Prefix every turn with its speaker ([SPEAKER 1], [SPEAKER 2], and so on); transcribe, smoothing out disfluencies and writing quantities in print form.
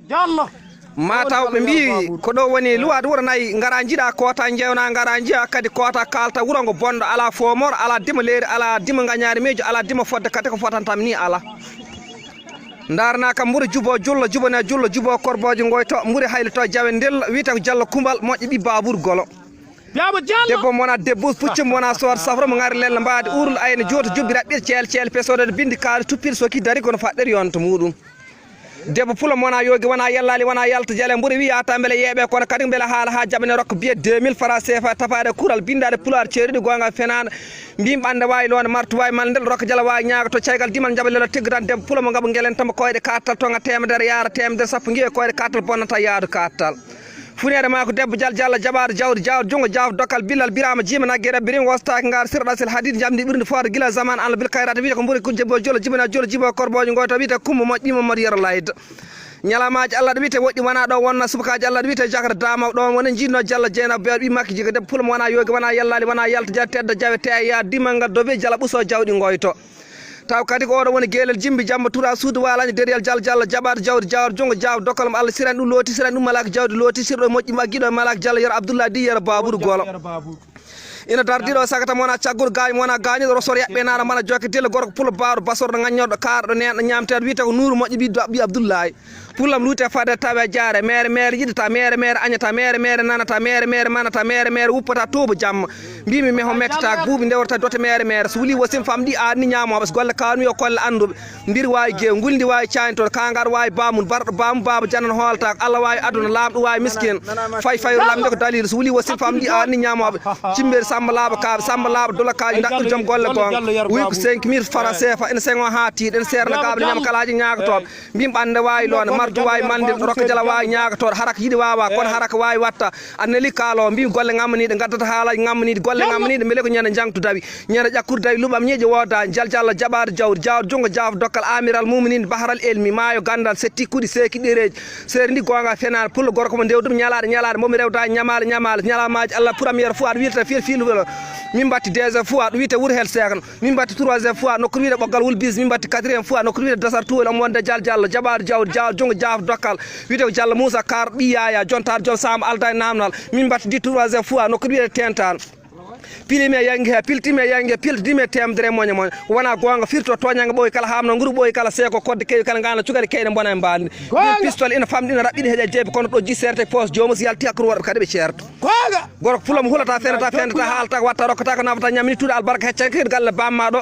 [SPEAKER 1] jallo
[SPEAKER 2] mataw ɓe mbi ko ɗo woni luwade wuro nayyi gara jiiɗa kota jewna gara jiya kadi kota kalta wuro ngo bonɗo ala fomor ala dima leydi ala dima gañari miijo ala dima fodde kadi ko fotantam ni ala darna kam mburi jubo jullo jubone jullo jubo korboje goyto mburi haylo to jawe ndella wiyete ko Diallo Kumbal moƴƴo ɓi Babour Golo debbo mona debbo puccum mona sor safra mo ngari lella mbaade urul ayne joto jubbira ɓir ceel pesodede bindi kaali tuppir soki dari kono faɗɗeri yonto muɗum debbo pulo mona yogi wona yallali wona yalta jale mburi wi yata beele yeeɓe kono kadi beele haala ha jaɓane rokka biye 2000 francs CFA tafade kural bindade pulaar ceeriɗi gonga fenana mbim ɓande wawi lone martu wawi mal ndel rokka jala wawi ñaaga to caygal dimal jaɓalelo tiggadan debbo pulo mo ngaba guelen tamba koyɗe kattal tonga temedere yaara temedere sappo guiye koyɗe kattal bonnata yaadu kattal funere ma ko debbo Diallo jaɓaɗo jawdi jawdi jungo jawdi dokkal billal birama jima naggueɗe birim wostaki ngar sirɗasel hadid jamdi ɓurde forde guila zaman Allah bil kayrata wiite ko ɓuuri ko jebbo jolo jibina jolo jibo korbojo goyto wiite kumba moƴƴima moɗo yero layda ñalamaji Allah ɗo wiite woɗɗi wona ɗo wonna subakaji Allah ɗo wiite jakata damaw ɗon wona jinno Diallo Dieynaba beeɗo ɓi makki jiga debbo fulmo wona yogi wona yallali wona yalta ja tedda jawe te ya dimal ngal dobe jala ɓuuso jawɗi goyto taw kadi ko oɗo woni guelel jimbi jamma tura suudu walaño deriyal Diallo jaɓaɗo jawdi jawdi jungo jawdi dokkal mo Allah sirani ɗum looti sirani ɗum malaka jawdi looti sirɗo moƴƴi magguiɗo malaka Diallo yero Abdoulaye Di yero Babour Golo ina dardiɗo sagata mona cagguɗo gaño mona gañiɗo rosor yaɓɓe nana mana jokke dilla gorko pulo bawɗo basorɗo gaññorɗo karɗo nenɗo ñamteɗo wiyete ko Nouru moƴƴo ɓi Abdoulaye pullam luute fade tawe jaare mere yiɗata mere añata mere nanata mere manata mere wuppata tuuba jamma mbimi mi ho mettata buubi ndewrata dote mere so wuli wosim fam ɗi anni ñamoɓe so golle kawmi yo kolle anduɓe mbir wawi guew nguldi wawi caynitoɗo kangaɗo wawi bamum barɗo bamum baba jannan hoolata Allah wawi aduna lamɗo wawi miskine fayru lamde ko dalil so wuli wosim fam ɗi anni ñamoɓe cimberi Samba Laaɓa kaaɓe Samba Laaɓa dola kaji daɗɗo joom golle gonga wi ko 5000 francs CFA ene sengo ha tiiɗ ene serna kaɓe ñama kalaji ñagotoɓe mbim ɓande wawi lone mardu wawi mande rokka jala wawi ñagotoɗo haraka yiɗi wawa kono haraka wawi watta anneli kaalo mbimi golle gammaniɗe gaddata haalaji gammaniɗe golle gammaniɗe beele ko ñande jangtu dawi ñande ƴakkude dawi luɓam ñeeƴe woda Diallo jaɓaɗo jawdi jungo jawdi dokkal amiral muminine bahral elmi maayo gandal setti kuuɗi seeki ɗereji seeri ndi gonga fenade pullo gorko mo ndewdum ñalaɗe momi rewda ñalamaji Allah premiére fois aɗa wiilta fiil min batti deuxième fois ɗo wiite wuuro hel sekno min batti troisiéme fois nokko wiide ɓoggal wulbis min batti quatriéme fois nokko wiide dasar tuwel omo wonde Diallo jaɓaɗo jawdi jungo jawdi dokkal wiite ko Diallo Moussa Kar ɓi Yaya jontaɗo joom Samba Alda e namdal min batti di troisiéme fois nokko wiide tentane pilime yangi he piltime yangi he piltidime temdere moña wona gonga firto toñanga ɓoyi kala hamno nguru ɓoyi kala seeko kodde kewi kala gana cugade keyɗe bona e mbalde pistol ina famɗi ina raɓɓiɗi heeɗe jeebi kono ɗo ji serte poche jomum so yalti hakkude worɓe kadi ɓe ceerto gorko fulamo hulata fendata haalata watta rokkata ko nafata ñamini tuuɗe albarka heccan kedi galle bamma ɗo